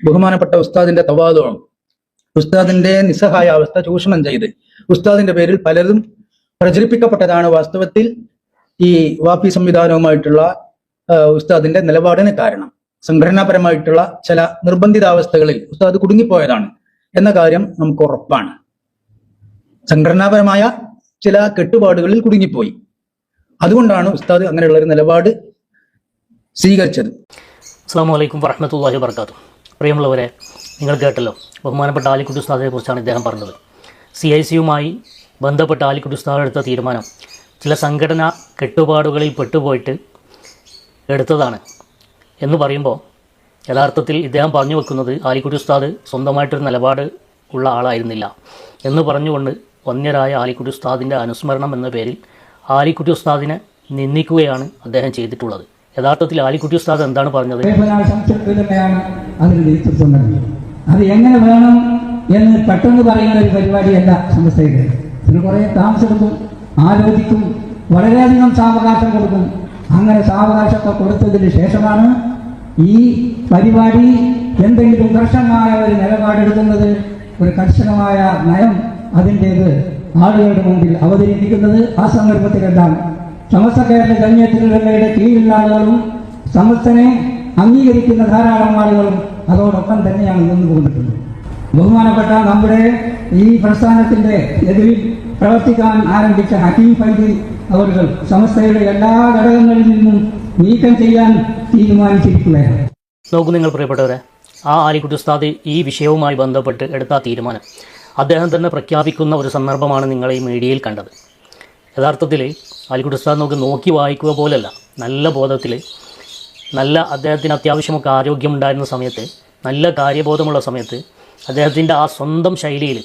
ബഹുമാനപ്പെട്ട ഉസ്താദിന്റെ തവാദുവും ഉസ്താദിന്റെ നിസ്സഹായ അവസ്ഥ ചൂഷണം ചെയ്ത് ഉസ്താദിന്റെ പേരിൽ പലരും പ്രചരിപ്പിക്കപ്പെട്ടതാണ് വാസ്തവത്തിൽ ഈ വാപ്പി സംവിധാനവുമായിട്ടുള്ള ഉസ്താദിന്റെ നിലപാടിന് കാരണം. സംഘടനാപരമായിട്ടുള്ള ചില നിർബന്ധിതാവസ്ഥകളിൽ ഉസ്താദ് കുടുങ്ങിപ്പോയതാണ് എന്ന കാര്യം നമുക്ക് ഉറപ്പാണ്. സംഘടനാപരമായ ചില കെട്ടുപാടുകളിൽ കുടുങ്ങിപ്പോയി. അതുകൊണ്ടാണ് ഉസ്താദ് അങ്ങനെയുള്ള ഒരു നിലപാട് സ്വീകരിച്ചത്. അസ്സലാമു അലൈക്കും വറഹ്മത്തുള്ളാഹി വബറകാതുഹു. പ്രിയമുള്ളവരെ, നിങ്ങൾ കേട്ടല്ലോ, ബഹുമാനപ്പെട്ട ആലിക്കുട്ടി ഉസ്താദിനെ കുറിച്ചാണ് ഇദ്ദേഹം പറഞ്ഞത്. CIC-യുമായി ബന്ധപ്പെട്ട ആലിക്കുട്ടി ഉസ്താദ് എടുത്ത തീരുമാനം ചില സംഘടനാ കെട്ടുപാടുകളിൽ പെട്ടുപോയിട്ട് എടുത്തതാണ് എന്ന് പറയുമ്പോൾ യഥാർത്ഥത്തിൽ ഇദ്ദേഹം പറഞ്ഞു വെക്കുന്നത് ആലിക്കുട്ടി ഉസ്താദ് സ്വന്തമായിട്ടൊരു നിലപാട് ഉള്ള ആളായിരുന്നില്ല എന്ന് പറഞ്ഞുകൊണ്ട് വന്യരായ ആലിക്കുട്ടി ഉസ്താദിൻ്റെ അനുസ്മരണം എന്ന പേരിൽ ആലിക്കുട്ടി ഉസ്താദിനെ നിന്ദിക്കുകയാണ് അദ്ദേഹം ചെയ്തിട്ടുള്ളത്. യഥാർത്ഥത്തിൽ ആലിക്കുട്ടി ഉസ്താദ് എന്താണ് പറഞ്ഞത്? അതിന് നേതൃത്വം നൽകി. അത് എങ്ങനെ വേണം എന്ന് പെട്ടെന്ന് പറയുന്ന ഒരു പരിപാടിയല്ല സമസ്തയുടെ. ഇതിന് കുറേ താമസമെടുക്കും, ആലോചിക്കും, വളരെയധികം സാവകാശം കൊടുക്കും. അങ്ങനെ സാവകാശമൊക്കെ കൊടുത്തതിന് ശേഷമാണ് ഈ പരിപാടി എന്തെങ്കിലും കർശനമായ ഒരു നിലപാടെടുക്കുന്നത്, ഒരു കർശനമായ നയം അതിൻ്റേത് ആളുകളുടെ മുമ്പിൽ അവതരിപ്പിക്കുന്നത്. ആ സന്ദർഭത്തിലെല്ലാം സമസ്ത കേരള ജമിയത്തുൽ കീഴിലുള്ള ആളുകളും സമസ്തനെ അംഗീകരിക്കുന്ന ധാരാളം ആളുകളും അതോടൊപ്പം തന്നെയാണ് നിന്ന് പോന്നിട്ടുള്ളത്. ബഹുമാനപ്പെട്ട നമ്മുടെ ഈ പ്രസ്ഥാനത്തിന്റെ എതിരിൽ പ്രവർത്തിക്കാൻ ആരംഭിച്ച ഹക്കീം ഫൈസി അവർ സമസ്തയുടെ എല്ലാ ഘടകങ്ങളിൽ നിന്നും നീക്കം ചെയ്യാൻ തീരുമാനിച്ചിരിക്കുകയാണ്. നോക്കൂ നിങ്ങൾ പ്രിയപ്പെട്ടവരെ, ആ ആലിക്കുട്ടി ഉസ്താദ് ഈ വിഷയവുമായി ബന്ധപ്പെട്ട് എടുത്ത തീരുമാനം അദ്ദേഹം തന്നെ പ്രഖ്യാപിക്കുന്ന ഒരു സന്ദർഭമാണ് നിങ്ങൾ ഈ മീഡിയയിൽ കണ്ടത്. യഥാർത്ഥത്തിൽ ആലിക്കുട്ടി ഉസ്താദ് നമുക്ക് നോക്കി വായിക്കുക പോലല്ല, നല്ല ബോധത്തിൽ, നല്ല അദ്ദേഹത്തിന് അത്യാവശ്യമൊക്കെ ആരോഗ്യമുണ്ടായിരുന്ന സമയത്ത്, നല്ല കാര്യബോധമുള്ള സമയത്ത് അദ്ദേഹത്തിൻ്റെ ആ സ്വന്തം ശൈലിയിൽ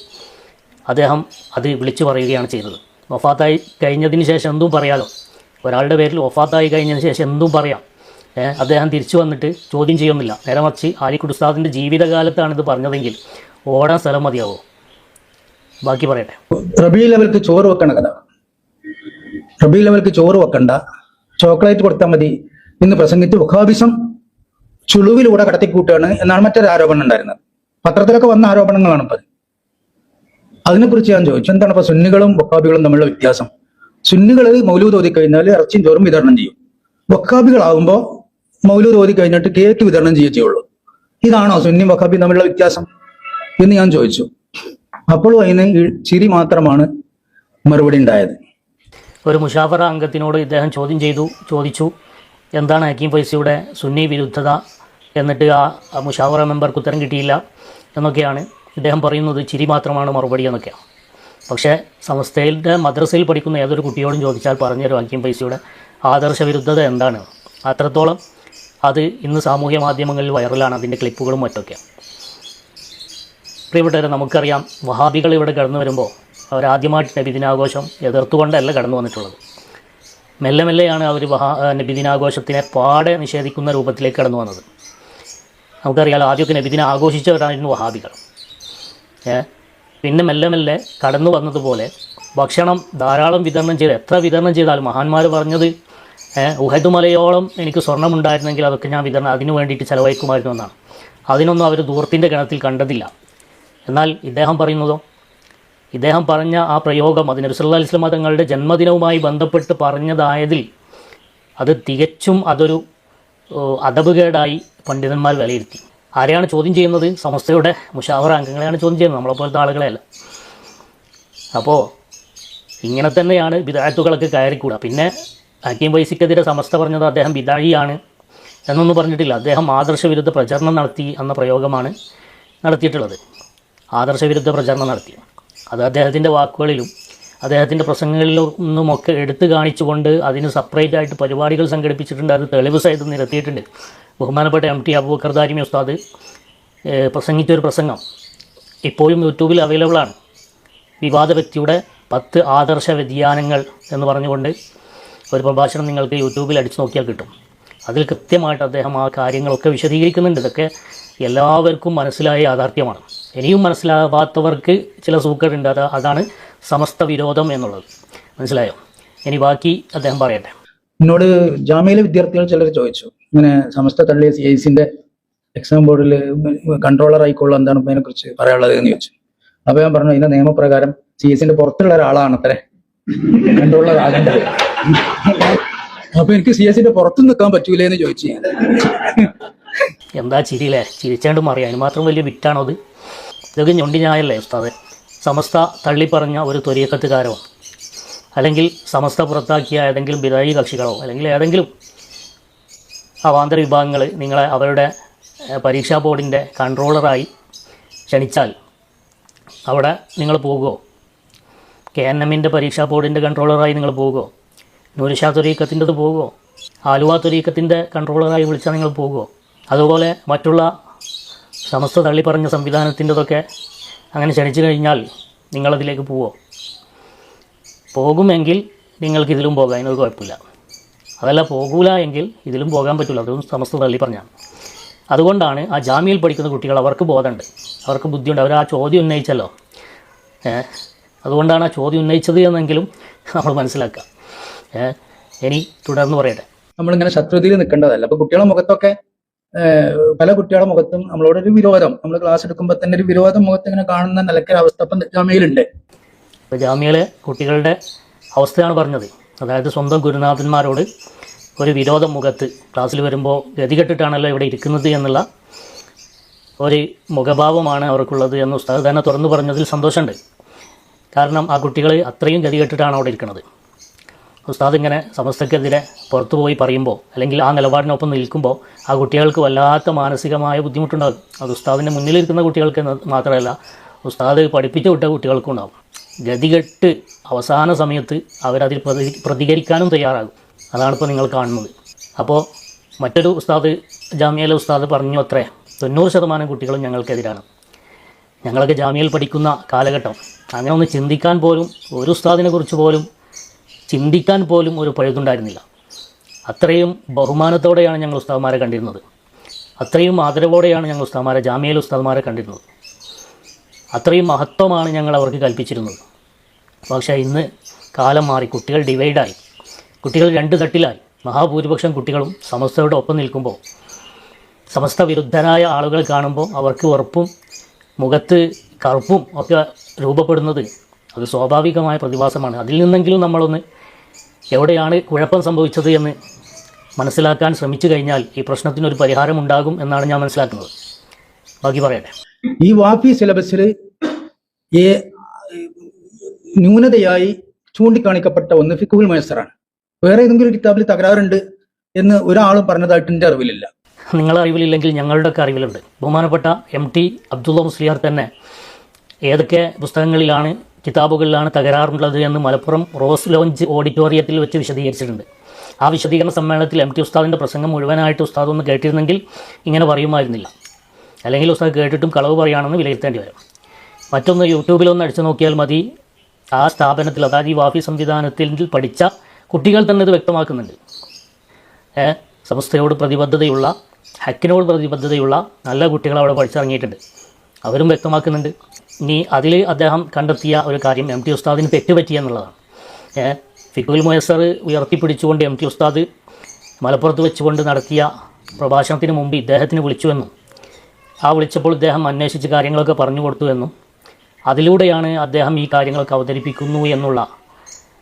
അദ്ദേഹം അത് വിളിച്ചു പറയുകയാണ് ചെയ്തത്. വഫാത്തായി കഴിഞ്ഞതിന് ശേഷം എന്തും പറയാലോ, ഒരാളുടെ പേരിൽ വഫാത്തായി കഴിഞ്ഞതിന് ശേഷം എന്തും പറയാം. അദ്ദേഹം തിരിച്ചു വന്നിട്ട് ചോദ്യം ചെയ്യുന്നില്ല. നേരെ മറിച്ച് ആലിക്കുട്ടി ഉസ്താദിൻ്റെ ജീവിതകാലത്താണ് ഇത് പറഞ്ഞതെങ്കിൽ ഓടാൻ സ്ഥലം മതിയാവോ? ബാക്കി പറയട്ടെ. റബീഉൽ അവൽക്ക് ചോറ് വെക്കണ കഥ. റബീഉൽ അവൽക്ക് ചോറ് വെക്കണ്ട, ചോക്ലേറ്റ് കൊടുത്താൽ മതി എന്ന് പ്രസംഗിച്ച് വഹാബിസം ചുളുവിലൂടെ കടത്തിക്കൂട്ടുകയാണ് എന്നാണ് മറ്റൊരു ആരോപണം ഉണ്ടായിരുന്നത്. പത്രത്തിലൊക്കെ വന്ന ആരോപണങ്ങളാണ് ഇപ്പം. അതിനെക്കുറിച്ച് ഞാൻ ചോദിച്ചു, എന്താണ് ഇപ്പൊ സുന്നികളും വഹാബികളും തമ്മിലുള്ള വ്യത്യാസം? സുന്നികൾ മൗലൂദ് ഓതി കഴിഞ്ഞാൽ ഇറച്ചിയും ചോറും വിതരണം ചെയ്യും. വഹാബികളാകുമ്പോൾ മൗലൂദ് ഓതി കഴിഞ്ഞിട്ട് കേക്ക് വിതരണം ചെയ്യുള്ളൂ. ഇതാണോ സുന്നി വഹാബി തമ്മിലുള്ള വ്യത്യാസം എന്ന് ഞാൻ ചോദിച്ചു. അപ്പോഴും അതിന് ചിരി മാത്രമാണ് മറുപടി ഉണ്ടായത്. ഒരു മുഷാവറ അംഗത്തിനോട് ഇദ്ദേഹം ചോദിച്ചു എന്താണ് ഹക്കീം ഫൈസിയുടെ സുന്നി വിരുദ്ധത, എന്നിട്ട് ആ മുഷാവറ മെമ്പർക്ക് ഉത്തരം കിട്ടിയില്ല എന്നൊക്കെയാണ് ഇദ്ദേഹം പറയുന്നത്. ചിരി മാത്രമാണ് മറുപടി എന്നൊക്കെയാണ്. പക്ഷേ സമസ്തയുടെ മദ്രസയിൽ പഠിക്കുന്ന ഏതൊരു കുട്ടിയോടും ചോദിച്ചാൽ പറഞ്ഞുതരും ഹക്കീം ഫൈസിയുടെ ആദർശ വിരുദ്ധത എന്താണ്. അത്രത്തോളം അത് ഇന്ന് സാമൂഹ്യ മാധ്യമങ്ങളിൽ വൈറലാണ്, അതിൻ്റെ ക്ലിപ്പുകളും മറ്റൊക്കെ. പ്രിയപ്പെട്ടവരെ, നമുക്കറിയാം വഹാബികൾ ഇവിടെ കടന്നു വരുമ്പോൾ അവരാദ്യമായിട്ട് നബിദിനാഘോഷം എതിർത്തുകൊണ്ടല്ല കടന്നു വന്നിട്ടുള്ളത്. മെല്ലെ മെല്ലെയാണ് അവർ നബിദിനാഘോഷത്തിനെ പാടെ നിഷേധിക്കുന്ന രൂപത്തിലേക്ക് കടന്നു വന്നത്. നമുക്കറിയാലോ, ആദ്യമൊക്കെ നബിദിനം ആഘോഷിച്ചവരായിരുന്നു വഹാബികൾ. പിന്നെ മെല്ലെ മെല്ലെ കടന്നു വന്നതുപോലെ ഭക്ഷണം ധാരാളം വിതരണം ചെയ്ത്, എത്ര വിതരണം ചെയ്താലും മഹാന്മാർ പറഞ്ഞത് ഉഹദ് മലയോളം എനിക്ക് സ്വർണ്ണമുണ്ടായിരുന്നെങ്കിൽ അതൊക്കെ ഞാൻ അതിനു വേണ്ടിയിട്ട് ചിലവഴിക്കുമായിരുന്നു എന്നാണ്. അതിനൊന്നും അവർ ദൂരത്തിൻ്റെ ഗണത്തിൽ കണ്ടതില്ല. എന്നാൽ ഇദ്ദേഹം പറയുന്നതോ, ഇദ്ദേഹം പറഞ്ഞ ആ പ്രയോഗം അത് നബി സല്ലല്ലാഹു അലൈഹി വസല്ലം തങ്ങളുടെ ജന്മദിനവുമായി ബന്ധപ്പെട്ട് പറഞ്ഞതായതിൽ അത് തികച്ചും അതൊരു അദബുകേടായി പണ്ഡിതന്മാർ വിലയിരുത്തി. ആരെയാണ് ചോദ്യം ചെയ്യുന്നത്? സമസ്തയുടെ മുഷാവറ അംഗങ്ങളെയാണ് ചോദ്യം ചെയ്യുന്നത്, നമ്മളെപ്പോലത്തെ ആളുകളെയല്ല. അപ്പോൾ ഇങ്ങനെ തന്നെയാണ് ബിദഅത്തുകളൊക്കെ കയറിക്കൂടുക. പിന്നെ ഹക്കീം ഫൈസിക്കെതിരെ സമസ്ത പറഞ്ഞത് അദ്ദേഹം ബിദഅയാണ് എന്നൊന്നും പറഞ്ഞിട്ടില്ല. അദ്ദേഹം ആദർശവിരുദ്ധ പ്രചരണം നടത്തി എന്ന പ്രയോഗമാണ് നടത്തിയിട്ടുള്ളത്. ആദർശവിരുദ്ധ പ്രചരണം നടത്തി, അത് അദ്ദേഹത്തിൻ്റെ വാക്കുകളിലും അദ്ദേഹത്തിൻ്റെ പ്രസംഗങ്ങളിലൊന്നുമൊക്കെ എടുത്തു കാണിച്ചുകൊണ്ട് അതിന് സെപ്പറേറ്റ് ആയിട്ട് പരിപാടികൾ സംഘടിപ്പിച്ചിട്ടുണ്ട്. അത് തെളിവ് സഹിതം നിരത്തിയിട്ടുണ്ട്. ബഹുമാനപ്പെട്ട MT അബൂബക്കർ ദാരിമി ഉസ്താദ് പ്രസംഗിച്ചൊരു പ്രസംഗം ഇപ്പോഴും യൂട്യൂബിൽ അവൈലബിളാണ്. വിവാദ വ്യക്തിയുടെ 10 ആദർശ വ്യതിയാനങ്ങൾ എന്ന് പറഞ്ഞുകൊണ്ട് ഒരു പ്രഭാഷണം നിങ്ങൾക്ക് യൂട്യൂബിൽ അടിച്ചു നോക്കിയാൽ കിട്ടും. അതിൽ കൃത്യമായിട്ട് അദ്ദേഹം ആ കാര്യങ്ങളൊക്കെ വിശദീകരിക്കുന്നുണ്ട്. ഇതൊക്കെ എല്ലാവർക്കും മനസ്സിലായ യാഥാർത്ഥ്യമാണ്. ഇനിയും മനസ്സിലാവാത്തവർക്ക് ചില സൂക്കേടുണ്ട്. അതാണ് സമസ്ത വിരോധം എന്നുള്ളത്. മനസ്സിലായോ? ഇനി ബാക്കി അദ്ദേഹം പറയട്ടെ. എന്നോട് ജാമ്യയിലെ വിദ്യാർത്ഥികൾ ചിലർ ചോദിച്ചു, ഇങ്ങനെ സമസ്ത തള്ളിയ CIC-ന്റെ എക്സാം ബോർഡിൽ കൺട്രോളർ ആയിക്കോളും, എന്താണ് ഇപ്പൊ അതിനെ കുറിച്ച് പറയാനുള്ളത് എന്ന് ചോദിച്ചു. അപ്പൊ ഞാൻ പറഞ്ഞു ഇതിന്റെ നിയമപ്രകാരം CS പുറത്തുള്ള ഒരാളാണ് അത്രേ കൺട്രോളർ ആകേണ്ടത്. അപ്പൊ എനിക്ക് CS പുറത്തു നിൽക്കാൻ പറ്റൂലേ എന്ന് ചോദിച്ചു ഞാൻ. എന്താ ചിരിയില്ലേ, ചിരിച്ചാണ്ടും അറിയാം. അതിന് മാത്രം വലിയ വിറ്റാണോ അത്? ഇതൊക്കെ ഞൊണ്ടി ഞായല്ലേ ഉസ്താദെ? സമസ്ത തള്ളിപ്പറഞ്ഞ ഒരു ത്വരീഖത്തുകാരോ അല്ലെങ്കിൽ സമസ്ത പുറത്താക്കിയ ഏതെങ്കിലും ബിദഈ കക്ഷികളോ അല്ലെങ്കിൽ ഏതെങ്കിലും അവാന്തര വിഭാഗങ്ങൾ നിങ്ങളെ അവരുടെ പരീക്ഷാ ബോർഡിൻ്റെ കൺട്രോളറായി ക്ഷണിച്ചാൽ അവിടെ നിങ്ങൾ പോകുമോ? KNMൻ്റെ പരീക്ഷാ ബോർഡിൻ്റെ കൺട്രോളറായി നിങ്ങൾ പോകുമോ? നൂർഷാ ത്വരീഖത്തിൻ്റെത് പോകുമോ? ആലുവ ത്വരീഖത്തിൻ്റെ കൺട്രോളറായി വിളിച്ചാൽ നിങ്ങൾ പോകുമോ? അതുപോലെ മറ്റുള്ള സമസ്ത തള്ളിപ്പറഞ്ഞ സംവിധാനത്തിൻ്റെതൊക്കെ അങ്ങനെ ക്ഷണിച്ചു കഴിഞ്ഞാൽ നിങ്ങളതിലേക്ക് പോവോ? പോകുമെങ്കിൽ നിങ്ങൾക്ക് ഇതിലും പോകാം, അതിനൊരു കുഴപ്പമില്ല. അതല്ല പോകൂല എങ്കിൽ ഇതിലും പോകാൻ പറ്റില്ല, അതും സമസ്ത തള്ളിപ്പറഞ്ഞാണ്. അതുകൊണ്ടാണ് ആ ജാമ്യയിൽ പഠിക്കുന്ന കുട്ടികൾ അവർക്ക് ബോധമുണ്ട്, അവർക്ക് ബുദ്ധിയുണ്ട്, അവർ ആ ചോദ്യം ഉന്നയിച്ചല്ലോ. അതുകൊണ്ടാണ് ആ ചോദ്യം ഉന്നയിച്ചത് എന്നെങ്കിലും നമ്മൾ മനസ്സിലാക്കുക. ഇനി തുടർന്ന് പറയട്ടെ. നമ്മളിങ്ങനെ ശത്രുതയിൽ നിൽക്കേണ്ടതല്ല. അപ്പൊ കുട്ടികളുടെ മുഖത്തൊക്കെ പല കുട്ടികളുടെ മുഖത്തും നമ്മളോടൊരു വിരോധം, നമ്മൾ ക്ലാസ് എടുക്കുമ്പോൾ തന്നെ ഒരു വിരോധം മുഖത്ത് ഇങ്ങനെ കാണുന്ന നിലയ്ക്ക് അവസ്ഥ ഇപ്പം ജാമ്യയിലുണ്ട്. ഇപ്പോൾ ജാമ്യയിലെ കുട്ടികളുടെ അവസ്ഥയാണ് പറഞ്ഞത്. അതായത് സ്വന്തം ഗുരുനാഥന്മാരോട് ഒരു വിരോധം മുഖത്ത് ക്ലാസ്സിൽ വരുമ്പോൾ ഗതികെട്ടിട്ടാണല്ലോ ഇവിടെ ഇരിക്കുന്നത് എന്നുള്ള ഒരു മുഖഭാവമാണ് അവർക്കുള്ളത് എന്ന് ഉസ്താദ് തന്നെ തുറന്നു പറഞ്ഞതിൽ സന്തോഷമുണ്ട്. കാരണം ആ കുട്ടികൾ അത്രയും ഗതികെട്ടിട്ടാണ് അവിടെ ഇരിക്കുന്നത്. ഉസ്താദ് ഇങ്ങനെ സമസ്തക്കെതിരെ പുറത്തു പോയി പറയുമ്പോൾ അല്ലെങ്കിൽ ആ നിലപാടിനൊപ്പം നിൽക്കുമ്പോൾ ആ കുട്ടികൾക്ക് വല്ലാത്ത മാനസികമായ ബുദ്ധിമുട്ടുണ്ടാകും. അത് ഉസ്താദിൻ്റെ മുന്നിലിരിക്കുന്ന കുട്ടികൾക്ക് മാത്രമല്ല, ഉസ്താദ് പഠിപ്പിച്ചു വിട്ട കുട്ടികൾക്കും ഉണ്ടാകും. ഗതികെട്ട് അവസാന സമയത്ത് അവരതിൽ പ്രതികരിക്കാനും തയ്യാറാകും. അതാണിപ്പോൾ നിങ്ങൾ കാണുന്നത്. അപ്പോൾ മറ്റൊരു ഉസ്താദ്, ജാമ്യയിലെ ഉസ്താദ് പറഞ്ഞു അത്രേ, 90% കുട്ടികളും ഞങ്ങൾക്കെതിരാണ്. ഞങ്ങളൊക്കെ ജാമ്യയിൽ പഠിക്കുന്ന കാലഘട്ടം അങ്ങനെ ഒന്ന് ചിന്തിക്കാൻ പോലും, ഒരു ഉസ്താദിനെ കുറിച്ച് പോലും ചിന്തിക്കാൻ പോലും ഒരു പഴുതുണ്ടായിരുന്നില്ല. അത്രയും ബഹുമാനത്തോടെയാണ് ഞങ്ങൾ ഉസ്താദ്മാരെ കണ്ടിരുന്നത്, അത്രയും ആദരവോടെയാണ് ഞങ്ങൾ ഉസ്താദ്മാരെ, ജാമ്യയിലെ ഉസ്താദ്മാരെ കണ്ടിരുന്നത്. അത്രയും മഹത്വമാണ് ഞങ്ങൾ അവർക്ക് കൽപ്പിച്ചിരുന്നത്. പക്ഷേ ഇന്ന് കാലം മാറി, കുട്ടികൾ ഡിവൈഡായി, കുട്ടികൾ രണ്ട് തട്ടിലായി. മഹാഭൂരിപക്ഷം കുട്ടികളും സമസ്തയുടെ ഒപ്പം നിൽക്കുമ്പോൾ സമസ്ത വിരുദ്ധരായ ആളുകൾ കാണുമ്പോൾ അവർക്ക് വെറുപ്പും മുഖത്ത് കറുപ്പും ഒക്കെ രൂപപ്പെടുന്നത് അത് സ്വാഭാവികമായ പ്രതിഭാസമാണ്. അതിൽ നിന്നെങ്കിലും നമ്മളൊന്ന് എവിടെയാണ് കുഴപ്പം സംഭവിച്ചത് എന്ന് മനസ്സിലാക്കാൻ ശ്രമിച്ചു കഴിഞ്ഞാൽ ഈ പ്രശ്നത്തിനൊരു പരിഹാരം ഉണ്ടാകും എന്നാണ് ഞാൻ മനസ്സിലാക്കുന്നത്. ബാക്കി പറയട്ടെ. ഈ വാഫി സിലബസിൽ ന്യൂനതയായി ചൂണ്ടിക്കാണിക്കപ്പെട്ട ഒന്ന് ഫിഖുൽ മുയസ്സറാണ്. വേറെ ഏതെങ്കിലും ഒരു കിതാബിൽ തകരാറുണ്ട് എന്ന് ഒരാളും പറഞ്ഞതായിട്ട് എൻ്റെ അറിവിലില്ല. നിങ്ങളുടെ അറിവിലില്ലെങ്കിൽ ഞങ്ങളുടെയൊക്കെ അറിവിലുണ്ട്. ബഹുമാനപ്പെട്ട MT അബ്ദുള്ള മുസ്ലിയാർ തന്നെ ഏതൊക്കെ പുസ്തകങ്ങളിലാണ്, കിതാബുകളിലാണ് തകരാറുള്ളത് എന്ന് മലപ്പുറം റോസ് ലോഞ്ച് ഓഡിറ്റോറിയത്തിൽ വെച്ച് വിശദീകരിച്ചിട്ടുണ്ട്. ആ വിശദീകരണ സമ്മേളനത്തിൽ MT ഉസ്താദിൻ്റെ പ്രസംഗം മുഴുവനായിട്ട് ഉസ്താദ് ഒന്ന് കേട്ടിരുന്നെങ്കിൽ ഇങ്ങനെ പറയുമായിരുന്നില്ല. അല്ലെങ്കിൽ ഉസ്താദ് കേട്ടിട്ടും കളവ് പറയുകയാണെന്ന് വിലയിരുത്തേണ്ടി വരും. മറ്റൊന്ന് യൂട്യൂബിലൊന്ന് അടിച്ചു നോക്കിയാൽ മതി. ആ സ്ഥാപനത്തിൽ, അതായത് ഈ വാഫി സംവിധാനത്തിൽ പഠിച്ച കുട്ടികൾ തന്നെ ഇത് വ്യക്തമാക്കുന്നുണ്ട്. സമസ്തയോട് പ്രതിബദ്ധതയുള്ള, ഹക്കിനോട് പ്രതിബദ്ധതയുള്ള നല്ല കുട്ടികൾ അവിടെ പഠിച്ചിറങ്ങിയിട്ടുണ്ട്. അവരും വ്യക്തമാക്കുന്നുണ്ട്. ഇനി അതിൽ അദ്ദേഹം കണ്ടെത്തിയ ഒരു കാര്യം MT ഉസ്താദിന് തെറ്റുപറ്റി എന്നുള്ളതാണ്. ഫിഖുൽ മുയസ്സർ ഉയർത്തിപ്പിടിച്ചുകൊണ്ട് MT ഉസ്താദ് മലപ്പുറത്ത് വെച്ചുകൊണ്ട് നടത്തിയ പ്രഭാഷണത്തിന് മുമ്പ് ഇദ്ദേഹത്തിന് വിളിച്ചുവെന്നും ആ വിളിച്ചപ്പോൾ ഇദ്ദേഹം അന്വേഷിച്ച് കാര്യങ്ങളൊക്കെ പറഞ്ഞു കൊടുത്തുവെന്നും അതിലൂടെയാണ് അദ്ദേഹം ഈ കാര്യങ്ങളൊക്കെ അവതരിപ്പിക്കുന്നു എന്നുള്ള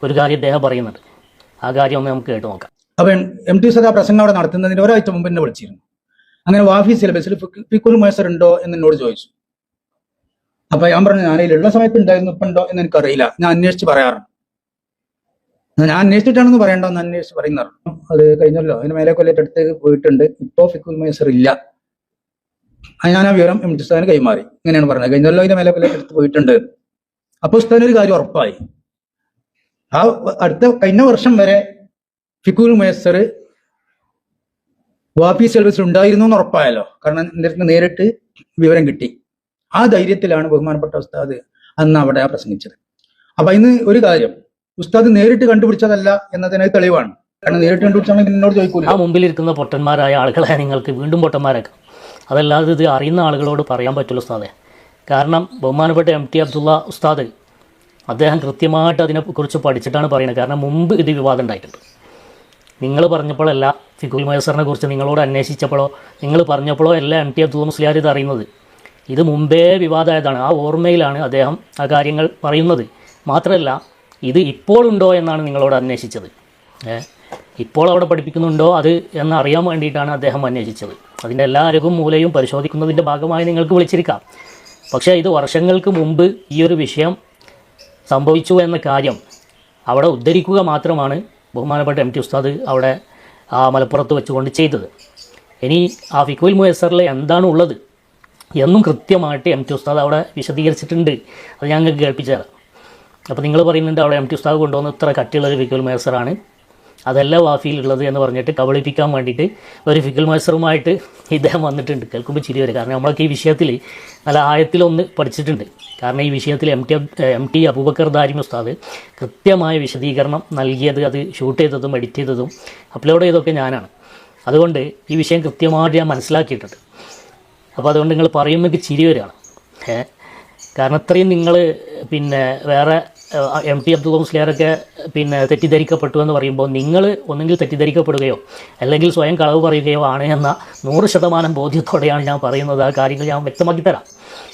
ഒരു കാര്യം അദ്ദേഹം പറയുന്നുണ്ട്. ആ കാര്യം ഒന്ന് നമുക്ക് കേട്ട് നോക്കാം. അപ്പം MT ഉസ്താദ് ആ പ്രസംഗം അവിടെ നടത്തുന്നതിന് ഒരാഴ്ച മുമ്പ് എന്നെ വിളിച്ചിരുന്നു. അങ്ങനെ വാഫി സിലബസിൽ ഫിഖുൽ മുയസ്സർ ഉണ്ടോ എന്ന് എന്നോട് ചോദിച്ചു. അപ്പൊ ഞാൻ പറഞ്ഞു ഞാനതിലുള്ള സമയത്ത് ഉണ്ടായിരുന്നു, ഇപ്പം ഉണ്ടോ എന്ന് എനിക്കറിയില്ല, ഞാൻ അന്വേഷിച്ച് പറയാറുണ്ട്. ഞാൻ അന്വേഷിച്ചിട്ടാണെന്ന് പറയണ്ടെന്ന് അന്വേഷിച്ച് പറയുന്നതാണ്. അത് കഴിഞ്ഞല്ലോ, അതിന് മേലെ കൊല്ലത്തെ അടുത്ത് പോയിട്ടുണ്ട്. ഇപ്പോൾ ഫിഖുൽ മുയസ്സർ ഇല്ല. അത് ഞാൻ ആ വിവരം MT ഉസ്താദിന് കൈമാറി. ഇങ്ങനെയാണ് പറഞ്ഞത്, കഴിഞ്ഞല്ലോ അതിന്റെ മേലെ കൊല്ലത്തെ അടുത്ത് പോയിട്ടുണ്ട്. അപ്പൊ ഉസ്താദിന് ഒരു കാര്യം ഉറപ്പായി. ആ കഴിഞ്ഞ വർഷം വരെ ഫിഖുൽ മുയസ്സർ വാഫി സിലബസിൽ ഉണ്ടായിരുന്നു എന്ന് ഉറപ്പായല്ലോ. കാരണം എൻ്റെ നേരിട്ട് വിവരം കിട്ടി. ആ ധൈര്യത്തിലാണ് ബഹുമാനപ്പെട്ട ഉസ്താദ് അന്ന് അവിടെ പ്രസംഗിച്ചത്. അപ്പൊ ഇന്ന് ഒരു കാര്യം, ഉസ്താദ് നേരിട്ട് കണ്ടുപിടിച്ചതല്ല എന്നതിന് തെളിവാണ്. കാരണം നേരിട്ട് കണ്ടുപിടിച്ചാണെങ്കിൽ എന്നോട് ചോദിക്കൂല. ആ മുമ്പിലിരിക്കുന്ന പൊട്ടന്മാരായ ആളുകളെ നിങ്ങൾക്ക് വീണ്ടും പൊട്ടന്മാരാക്കാം. അതല്ലാതെ ഇത് അറിയുന്ന ആളുകളോട് പറയാൻ പറ്റുള്ളൂ ഉസ്താദെ. കാരണം ബഹുമാനപ്പെട്ട MT അബ്ദുള്ള ഉസ്താദ് അദ്ദേഹം കൃത്യമായിട്ട് അതിനെക്കുറിച്ച് പഠിച്ചിട്ടാണ് പറയുന്നത്. കാരണം മുമ്പ് ഇത് വിവാദം ഉണ്ടായിട്ടുണ്ട്. നിങ്ങൾ പറഞ്ഞപ്പോഴല്ല ഫിഖുൽ മുയസ്സറിനെ കുറിച്ച് നിങ്ങളോട് അന്വേഷിച്ചപ്പോഴോ നിങ്ങൾ പറഞ്ഞപ്പോഴോ എല്ലാം MT അബ്ദുൽ മുസ്ലിയാർ ഇത് അറിയുന്നത്. ഇത് മുമ്പേ വിവാദമായതാണ്. ആ ഓർമ്മയിലാണ് അദ്ദേഹം ആ കാര്യങ്ങൾ പറയുന്നത്. മാത്രമല്ല ഇത് ഇപ്പോഴുണ്ടോ എന്നാണ് നിങ്ങളോട് അന്വേഷിച്ചത്. ഇപ്പോൾ അവിടെ പഠിപ്പിക്കുന്നുണ്ടോ അത് എന്നറിയാൻ വേണ്ടിയിട്ടാണ് അദ്ദേഹം അന്വേഷിച്ചത്. അതിൻ്റെ എല്ലാ അരകും മൂലയും പരിശോധിക്കുന്നതിൻ്റെ ഭാഗമായി നിങ്ങൾക്ക് വിളിച്ചിരിക്കാം. പക്ഷേ ഇത് വർഷങ്ങൾക്ക് മുമ്പ് ഈ ഒരു വിഷയം സംഭവിച്ചു എന്ന കാര്യം അവിടെ ഉദ്ധരിക്കുക മാത്രമാണ് ബഹുമാനപ്പെട്ട MT ഉസ്താദ് അവിടെ ആ മലപ്പുറത്ത് വെച്ചുകൊണ്ട് ചെയ്തത്. ഇനി ആ ഫിഖുൽ മുയസ്സറിൽ എന്താണ് ഉള്ളത് എന്നും കൃത്യമായിട്ട് MT ഉസ്താദ് അവിടെ വിശദീകരിച്ചിട്ടുണ്ട്. അത് ഞങ്ങൾക്ക് കേൾപ്പിച്ചു തരാം. അപ്പോൾ നിങ്ങൾ പറയുന്നുണ്ട് അവിടെ MT ഉസ്താദ് കൊണ്ടുവന്ന് ഇത്ര കട്ടിയുള്ളൊരു ഫിഖുൽ മുയസ്സറാണ്, അതല്ല വാഫിയിലുള്ളത് എന്ന് പറഞ്ഞിട്ട് കബളിപ്പിക്കാൻ വേണ്ടിയിട്ട് ഒരു ഫിഖുൽ മുയസ്സറുമായിട്ട് ഇദ്ദേഹം വന്നിട്ടുണ്ട്. കേൾക്കുമ്പോൾ ചിരി വരും. കാരണം നമ്മളൊക്കെ ഈ വിഷയത്തിൽ നല്ല ആയത്തിലൊന്ന് പഠിച്ചിട്ടുണ്ട്. കാരണം ഈ വിഷയത്തിൽ MT അബൂബക്കർ ദാരിമി ഉസ്താദ് കൃത്യമായ വിശദീകരണം നൽകിയത്, അത് ഷൂട്ട് ചെയ്തതും എഡിറ്റ് ചെയ്തതും അപ്ലോഡ് ചെയ്തതൊക്കെ ഞാനാണ്. അതുകൊണ്ട് ഈ വിഷയം കൃത്യമായിട്ട് ഞാൻ മനസ്സിലാക്കിയിട്ടുണ്ട്. അപ്പോൾ അതുകൊണ്ട് നിങ്ങൾ പറയുമ്പോൾ ചിരി വരികയാണ്. കാരണം ഇത്രയും നിങ്ങൾ പിന്നെ വേറെ MT അബ്ദുൽ മുസ്ലിയാരൊക്കെ പിന്നെ തെറ്റിദ്ധരിക്കപ്പെട്ടു എന്ന് പറയുമ്പോൾ നിങ്ങൾ ഒന്നെങ്കിൽ തെറ്റിദ്ധരിക്കപ്പെടുകയോ അല്ലെങ്കിൽ സ്വയം കളവ് പറയുകയോ ആണ് എന്ന 100% ബോധ്യത്തോടെയാണ് ഞാൻ പറയുന്നത്. ആ കാര്യങ്ങൾ ഞാൻ വ്യക്തമാക്കി തരാം.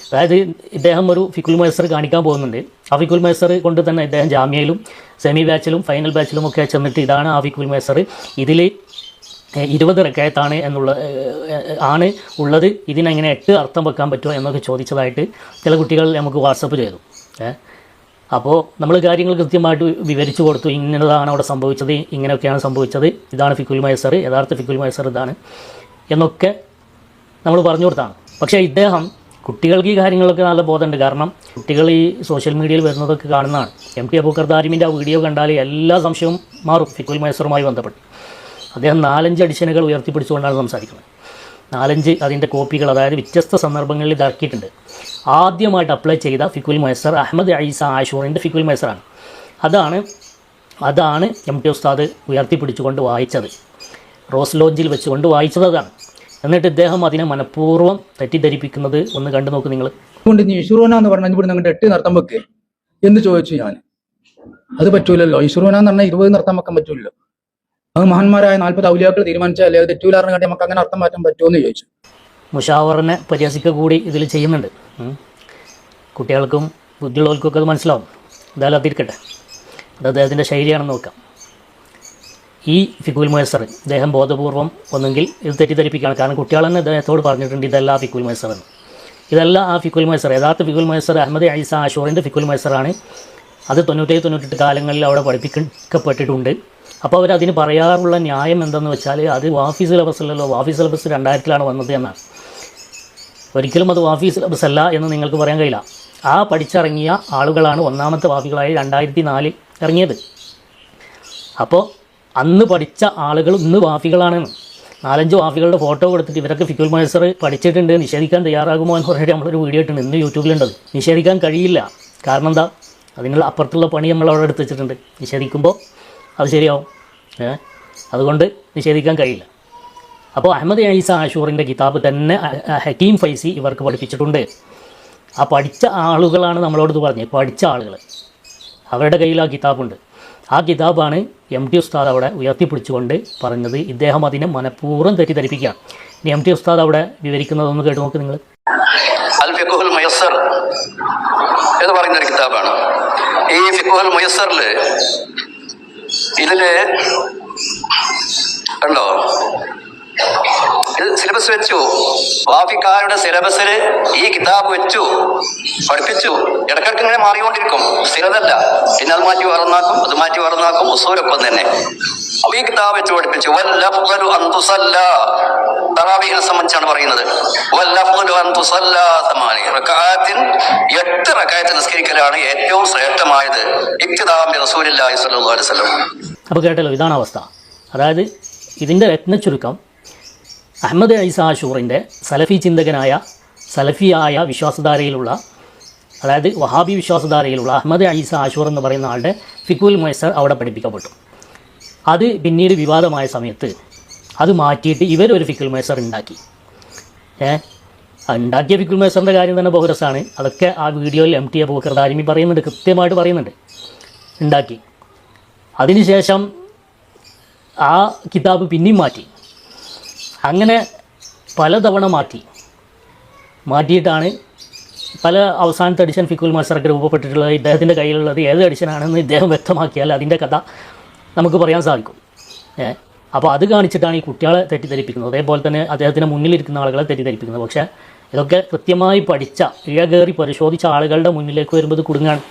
അതായത് ഇദ്ദേഹം ഒരു ഫിഖുൽ മുയസ്സർ കാണിക്കാൻ പോകുന്നുണ്ട്. ആ ഫിഖുൽ മുയസ്സർ കൊണ്ട് തന്നെ ഇദ്ദേഹം ജാമ്യയിലും സെമി ബാച്ചിലും ഫൈനൽ ബാച്ചിലും ഒക്കെ ചെന്നിട്ട് ഇതാണ് ആ ഫിഖുൽ മുയസ്സർ, ഇതിൽ 20 റക്അത്താണ് ആണ് ഉള്ളത്, ഇതിനെങ്ങനെ 8 അർത്ഥം വെക്കാൻ പറ്റുമോ എന്നൊക്കെ ചോദിച്ചതായിട്ട് ചില കുട്ടികൾ നമുക്ക് വാട്സപ്പ് ചെയ്തു. അപ്പോൾ നമ്മൾ കാര്യങ്ങൾ കൃത്യമായിട്ട് വിവരിച്ചു കൊടുത്തു. ഇന്നതാണ് അവിടെ സംഭവിച്ചത്, ഇങ്ങനെയൊക്കെയാണ് സംഭവിച്ചത്, ഇതാണ് ഫിഖുൽ മുയസ്സർ, യഥാർത്ഥ ഫിഖുൽ മുയസ്സർ ഇതാണ് എന്നൊക്കെ നമ്മൾ പറഞ്ഞു കൊടുത്താണ്. പക്ഷേ ഇദ്ദേഹം കുട്ടികൾക്ക് ഈ കാര്യങ്ങളൊക്കെ നല്ല ബോധമുണ്ട്. കാരണം കുട്ടികൾ ഈ സോഷ്യൽ മീഡിയയിൽ വരുന്നതൊക്കെ കാണുന്നതാണ്. MT അബൂബക്കർ ദാരിമിൻ്റെ ആ വീഡിയോ കണ്ടാൽ എല്ലാ സംശയവും മാറും ഫിഖുൽ മുയസ്സറുമായി ബന്ധപ്പെട്ട്. അദ്ദേഹം 4-5 എഡിഷനുകൾ ഉയർത്തിപ്പിടിച്ചുകൊണ്ടാണ് സംസാരിക്കുന്നത്. 4-5 അതിൻ്റെ കോപ്പികൾ, അതായത് വ്യത്യസ്ത സന്ദർഭങ്ങളിൽ ഇതാക്കിയിട്ടുണ്ട്. ആദ്യമായിട്ട് അപ്ലൈ ചെയ്ത ഫിഖുൽ മുയസ്സർ അഹമ്മദ് ഐസ ആഷൂറിൻ്റെ ഫിഖുൽ മുയസ്സറാണ്. അതാണ് MT ഉസ്താദ് ഉയർത്തിപ്പിടിച്ചുകൊണ്ട് വായിച്ചത്. റോസ് ലോഡ്ജിൽ വെച്ചുകൊണ്ട് വായിച്ചത് അതാണ്. എന്നിട്ട് ഇദ്ദേഹം അതിനെ മനഃപൂർവ്വം തെറ്റിദ്ധരിപ്പിക്കുന്നത് ഒന്ന് കണ്ടു നോക്ക് നിങ്ങൾ. അതുകൊണ്ട് ഈശ്വരൂന എന്ന് പറഞ്ഞാൽ ഇവിടെ നിങ്ങൾ 8 നൃത്തം വെക്ക് എന്ന് ചോദിച്ചു ഞാൻ. അത് പറ്റൂലല്ലോ. ഈശ്വരൂന എന്ന് പറഞ്ഞാൽ 20 നൃത്തം വെക്കാൻ പറ്റൂലല്ലോ. അത് മഹാന്മാരായ 40 ഔലിയാക്കൾ തീരുമാനിച്ചാൽ അത് തെറ്റൂലാറിന് കാട്ടി നമുക്ക് അങ്ങനെ അർത്ഥം മാറ്റാൻ പറ്റുമോ എന്ന് ചോദിച്ചു. മുഷാവറിനെ പരിഹസിക്കുക കൂടി ഇതിൽ ചെയ്യുന്നുണ്ട്. കുട്ടികൾക്കും ബുദ്ധിയുള്ളവർക്കൊക്കെ അത് മനസ്സിലാവും. എന്തായാലും അതിരിക്കട്ടെ, അത് അദ്ദേഹത്തിൻ്റെ ശൈലിയാണെന്ന് നോക്കാം. ഈ ഫിഖുൽ മുയസ്സർ ഇദ്ദേഹം ബോധപൂർവം ഒന്നെങ്കിൽ ഇത് തെറ്റിദ്ധരിപ്പിക്കുകയാണ്. കാരണം കുട്ടികൾ തന്നെ അദ്ദേഹത്തോട് പറഞ്ഞിട്ടുണ്ട് ഇതല്ല ഫിഖുൽ മുയസ്സർ എന്ന്. ഇതല്ല ആ ഫിഖുൽ മുയസ്സർ. യഥാർത്ഥ ഫിഖുൽ മുയസ്സർ അഹമ്മദ് ഐസ ആഷൂറിൻ്റെ ഫിഖുൽ മുയസ്സറാണ്. അത് 97-98 കാലങ്ങളിൽ അവിടെ പഠിപ്പിക്കപ്പെട്ടിട്ടുണ്ട്. അപ്പോൾ അവരതിന് പറയാറുള്ള ന്യായം എന്തെന്ന് വെച്ചാൽ അത് വാഫി സിലബസല്ലല്ലോ, വാഫി സിലബസ് 2000-ലാണ് വന്നത് എന്നാണ്. ഒരിക്കലും അത് വാഫി സിലബസ് അല്ല എന്ന് നിങ്ങൾക്ക് പറയാൻ കഴിയില്ല. ആ പഠിച്ചിറങ്ങിയ ആളുകളാണ് ഒന്നാമത്തെ വാഫികളായി 2004 ഇറങ്ങിയത്. അപ്പോൾ അന്ന് പഠിച്ച ആളുകൾ ഇന്ന് വാഫികളാണ്. 4-5 വാഫികളുടെ ഫോട്ടോ കൊടുത്തിട്ട് ഇവരൊക്കെ ഫിഖുൽ മുയസ്സർ പഠിച്ചിട്ടുണ്ട്, നിഷേധിക്കാൻ തയ്യാറാകുമോ എന്ന് പറഞ്ഞിട്ട് നമ്മളൊരു വീഡിയോ ഇട്ടുണ്ട്, ഇന്ന് യൂട്യൂബിലുണ്ടത്. നിഷേധിക്കാൻ കഴിയില്ല. കാരണം എന്താ, അതിനുള്ള അപ്പുറത്തുള്ള പണി നമ്മളവിടെ എടുത്ത് വെച്ചിട്ടുണ്ട്. നിഷേധിക്കുമ്പോൾ അത് ശരിയാവും. അതുകൊണ്ട് നിഷേധിക്കാൻ കഴിയില്ല. അപ്പോൾ അഹമ്മദ് ഐസ ആഷൂറിൻ്റെ കിതാബ് തന്നെ ഹക്കീം ഫൈസി ഇവർക്ക് പഠിപ്പിച്ചിട്ടുണ്ട്. ആ പഠിച്ച ആളുകളാണ് നമ്മളോട് പറഞ്ഞത്. പഠിച്ച ആളുകൾ, അവരുടെ കയ്യിൽ ആ കിതാബുണ്ട്. ആ കിതാബാണ് MT ഉസ്താദ് അവിടെ ഉയർത്തിപ്പിടിച്ചുകൊണ്ട് പറഞ്ഞത്. ഇദ്ദേഹം അതിനെ മനഃപൂർവ്വം തെറ്റിദ്ധരിപ്പിക്കുകയാണ്. ഇനി MT ഉസ്താദ് അവിടെ വിവരിക്കുന്നതൊന്ന് കേട്ട് നോക്ക് നിങ്ങൾ. അൽ ഫിഖുൽ മുയസ്സർ എന്ന് പറയുന്നൊരു കിതാബാണ്. ഈ ഫിഖുൽ മുയസ്സറിൽ ഇതില് കണ്ടോ, ഇത് സിലബസ് വെച്ചു. വാഫിക്കാരുടെ സിലബസിൽ ഈ കിതാബ് വെച്ചു, പഠിപ്പിച്ചു. ഇടക്കിടക്ക് ഇങ്ങനെ മാറിക്കൊണ്ടിരിക്കും, സ്ഥിരതല്ല. പിന്നെ അത് മാറ്റി വറന്നാക്കും, അത് മാറ്റി വറന്നാക്കും, ഉസൂലൊപ്പം തന്നെ. അപ്പൊ ഈ കിതാബ് വെച്ച് പഠിപ്പിച്ചു. തറാവീഹിനെ സംബന്ധിച്ചാണ് പറയുന്നത്. 8 റക്അത്ത് നിസ്കരിക്കലാണ് ഏറ്റവും ശ്രേഷ്ഠമായത്. ഇഖ്തിദാഅൻ ബി റസൂലില്ലാഹി സ്വല്ലല്ലാഹു അലൈഹി വസല്ലം. അപ്പോൾ കേട്ടല്ലോ, ഇതാണ് അവസ്ഥ. അതായത് ഇതിൻ്റെ രത്ന ചുരുക്കം അഹമ്മദ് ഐസ ആഷൂറിൻ്റെ സലഫിയായ വിശ്വാസധാരയിലുള്ള, അതായത് വഹാബി വിശ്വാസധാരയിലുള്ള അഹമ്മദ് ഐസ ആഷൂർ എന്ന് പറയുന്ന ആളുടെ ഫിഖുൽ മുയസ്സർ അവിടെ പഠിപ്പിക്കപ്പെട്ടു. അത് പിന്നീട് വിവാദമായ സമയത്ത് അത് മാറ്റിയിട്ട് ഇവരൊരു ഫിഖുൽ മുയസ്സർ ഉണ്ടാക്കി. ഉണ്ടാക്കിയ ഫിഖുൽ മുയസ്സറിൻ്റെ കാര്യം തന്നെ ബഹുരസാണ്. അതൊക്കെ ആ വീഡിയോയിൽ MT അബൂബക്കർ ദാരിമി പറയുന്നുണ്ട്, കൃത്യമായിട്ട് പറയുന്നുണ്ട്. ഉണ്ടാക്കി അതിനുശേഷം ആ കിതാബ് പിന്നെയും മാറ്റി. അങ്ങനെ പലതവണ മാറ്റിയിട്ടാണ് പല അവസാനത്തെ എഡിഷൻ ഫിക്കുൽ മസറക്ക് രൂപപ്പെട്ടിട്ടുള്ളത്. ഇദ്ദേഹത്തിൻ്റെ കയ്യിലുള്ളത് ഏത് എഡിഷനാണെന്ന് ഇദ്ദേഹം വ്യക്തമാക്കിയാൽ അതിൻ്റെ കഥ നമുക്ക് പറയാൻ സാധിക്കും. അപ്പോൾ അത് കാണിച്ചിട്ടാണ് ഈ കുട്ടികളെ തെറ്റിദ്ധരിപ്പിക്കുന്നത്, അതേപോലെ തന്നെ അദ്ദേഹത്തിന് മുന്നിലിരിക്കുന്ന ആളുകളെ തെറ്റിദ്ധരിപ്പിക്കുന്നത്. പക്ഷേ ഇതൊക്കെ കൃത്യമായി പഠിച്ച കയറി പരിശോധിച്ച ആളുകളുടെ മുന്നിലേക്ക് വരുമ്പോൾ ഇത് കുടുങ്ങാണ്.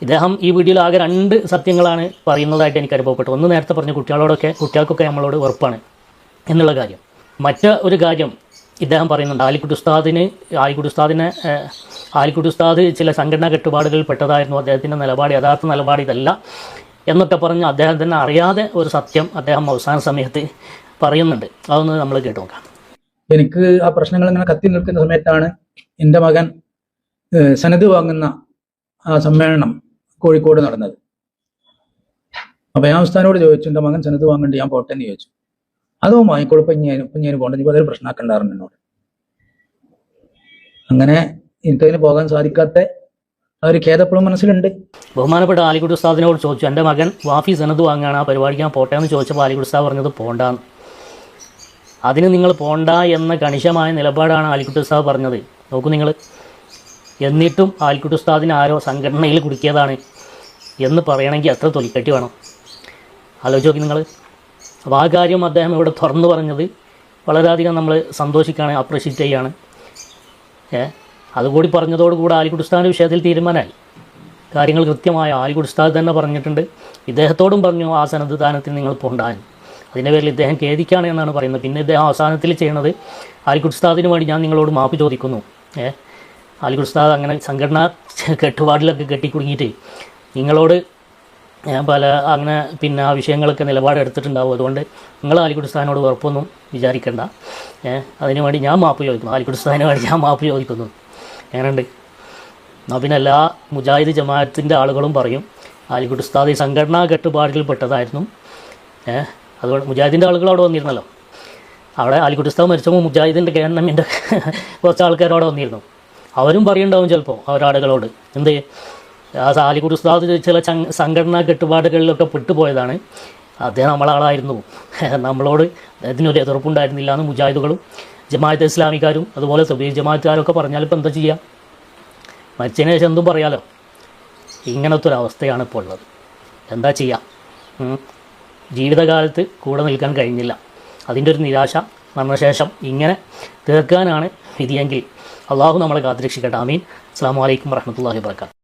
ഇദ്ദേഹം ഈ വീഡിയോയിൽ ആകെ 2 സത്യങ്ങളാണ് പറയുന്നതായിട്ട് എനിക്ക് അനുഭവപ്പെട്ടു. ഒന്ന്, നേരത്തെ പറഞ്ഞ കുട്ടികൾക്കൊക്കെ നമ്മളോട് വെറുപ്പാണ് എന്നുള്ള കാര്യം. ഒരു കാര്യം ഇദ്ദേഹം പറയുന്നുണ്ട്, ആലിക്കുട്ടി ഉസ്താദ് ചില സംഘടനാ കെട്ടുപാടുകളിൽ പെട്ടതായിരുന്നു, അദ്ദേഹത്തിൻ്റെ യഥാർത്ഥ നിലപാട് ഇതല്ല എന്നൊക്കെ പറഞ്ഞ് അദ്ദേഹം തന്നെ അറിയാതെ ഒരു സത്യം അദ്ദേഹം അവസാന സമയത്ത് പറയുന്നുണ്ട്. അതൊന്ന് നമ്മൾ കേട്ടു നോക്കാം. എനിക്ക് ആ പ്രശ്നങ്ങൾ ഇങ്ങനെ കത്തി നിൽക്കുന്ന സമയത്താണ് എൻ്റെ മകൻ സനത് വാങ്ങുന്ന ആ സമ്മേളനം കോഴിക്കോട് നടന്നത്. അപ്പൊ ഞാൻ ഉസ്താദിനോട് ചോദിച്ചു, എൻ്റെ മകൻ സനത് വാങ്ങണ്ട്, ഞാൻ പോട്ടെ എന്ന് ചോദിച്ചു. അതോ വാങ്ങിക്കോളിപ്പം ഞാൻ പോകണ്ട, ഇപ്പൊ അതൊരു പ്രശ്നമാക്കണ്ടായിരുന്നു എന്നോട്. അങ്ങനെ എനിക്കതിന് പോകാൻ സാധിക്കാത്ത ആ ഒരു ഖേദപ്പോഴും മനസ്സിലുണ്ട്. ബഹുമാനപ്പെട്ട ആലിക്കുട്ടി ഉസ്താദിനോട് ചോദിച്ചു, എൻ്റെ മകൻ വാഫി സനത് വാങ്ങുകയാണ്, ആ പരിപാടിക്ക് ഞാൻ പോട്ടെ എന്ന് ചോദിച്ചപ്പോൾ ആലിക്കുട്ടി ഉസ്താദ് പറഞ്ഞത് പോണ്ടാന്ന്. അതിന് നിങ്ങൾ പോണ്ട എന്ന കണിശമായ നിലപാടാണ് ആലിക്കുട്ടി ഉസ്താദ് പറഞ്ഞത്. നോക്കൂ നിങ്ങൾ. എന്നിട്ടും ആലിക്കുട്ടി ഉസ്താദിന് ആരോ സംഘടനയിൽ കുടുക്കിയതാണ് എന്ന് പറയണമെങ്കിൽ എത്ര തൊലിക്കട്ടി വേണം, ആലോചിച്ച് നോക്കി നിങ്ങൾ. അപ്പോൾ ആ കാര്യം അദ്ദേഹം ഇവിടെ തുറന്നു പറഞ്ഞത് വളരെയധികം നമ്മൾ സന്തോഷിക്കുകയാണ്, അപ്രീഷിയേറ്റ് ചെയ്യുകയാണ്. അതുകൂടി പറഞ്ഞതോടുകൂടി ആലിക്കുട്ടി ഉസ്താദിൻ്റെ വിഷയത്തിൽ തീരുമാനമായി. കാര്യങ്ങൾ കൃത്യമായ ആലിക്കുട്ടി ഉസ്താദ് തന്നെ പറഞ്ഞിട്ടുണ്ട്. ഇദ്ദേഹത്തോടും പറഞ്ഞു ആ സനത് ദാനത്തിന് നിങ്ങൾ പോണ്ടാൻ. അതിൻ്റെ പേരിൽ ഇദ്ദേഹം ഖേദിക്കുകയാണ് എന്നാണ് പറയുന്നത്. പിന്നെ ഇദ്ദേഹം അവസാനത്തിൽ ചെയ്യുന്നത്, ആലിക്കുട്ടി ഉസ്താദിന് വേണ്ടി ഞാൻ നിങ്ങളോട് മാപ്പ് ചോദിക്കുന്നു. ആലിക്കുട്ടി ഉസ്താദ് അങ്ങനെ സംഘടനാ കെട്ടുപാടിലൊക്കെ കെട്ടിക്കുടുങ്ങിയിട്ട് നിങ്ങളോട് അങ്ങനെ പിന്നെ ആ വിഷയങ്ങളൊക്കെ നിലപാടെടുത്തിട്ടുണ്ടാവും. അതുകൊണ്ട് നിങ്ങൾ ആലിക്കുട്ടി ഉസ്താദിനോട് ഉറപ്പൊന്നും വിചാരിക്കേണ്ട, അതിനുവേണ്ടി ഞാൻ മാപ്പ് ചോദിക്കുന്നു, ആലിക്കുട്ടി ഉസ്താദിന് വേണ്ടി ഞാൻ മാപ്പ് ചോദിക്കുന്നു. എങ്ങനെയുണ്ട്? എന്നാൽ പിന്നെ എല്ലാ മുജാഹിദ് ജമാഅത്തിൻ്റെ ആളുകളും പറയും ആലിക്കുട്ടി ഉസ്താദ് ഈ സംഘടനാ കെട്ടുപാടുകളിൽ പെട്ടതായിരുന്നു. അതുകൊണ്ട് മുജാഹിദിൻ്റെ ആളുകൾ അവിടെ വന്നിരുന്നല്ലോ. അവിടെ ആലിക്കുട്ടി ഉസ്താദ് മരിച്ചപ്പോൾ മുജാഹിദിൻ്റെ ഗവൺമെൻറ്റിൻ്റെ കുറച്ച് ആൾക്കാർ അവിടെ വന്നിരുന്നു. അവരും പറയുണ്ടാവും ചിലപ്പോൾ അവരാളുകളോട്, എന്ത് ആലിക്കുട്ടി ഉസ്താദ് ചില സംഘടനാ കെട്ടുപാടുകളിലൊക്കെ പെട്ടുപോയതാണ്, അദ്ദേഹം നമ്മളാളായിരുന്നു, നമ്മളോട് അദ്ദേഹത്തിനൊരു എതിർപ്പുണ്ടായിരുന്നില്ല എന്ന് മുജാഹിദുകളും ജമാഅത്തെ ഇസ്ലാമിക്കാരും അതുപോലെ തബ്ലീഗ് ജമാഅത്തുകാരൊക്കെ പറഞ്ഞാലിപ്പോൾ എന്താ ചെയ്യുക? മരിച്ചതിന് ശേഷം എന്തും പറയാലോ. ഇങ്ങനത്തെ ഒരു അവസ്ഥയാണ് ഇപ്പോൾ ഉള്ളത്. എന്താ ചെയ്യുക? ജീവിതകാലത്ത് കൂടെ നിൽക്കാൻ കഴിഞ്ഞില്ല, അതിൻ്റെ ഒരു നിരാശ മരണശേഷം ഇങ്ങനെ തീർക്കാനാണ് വിധിയെങ്കിൽ അള്ളാഹു നമ്മളെ കാത്തുരക്ഷിക്കട്ടെ. ആമീൻ. അസ്സലാമു അലൈക്കും വറഹ്മത്തുള്ളാഹി വബറകാതുഹു.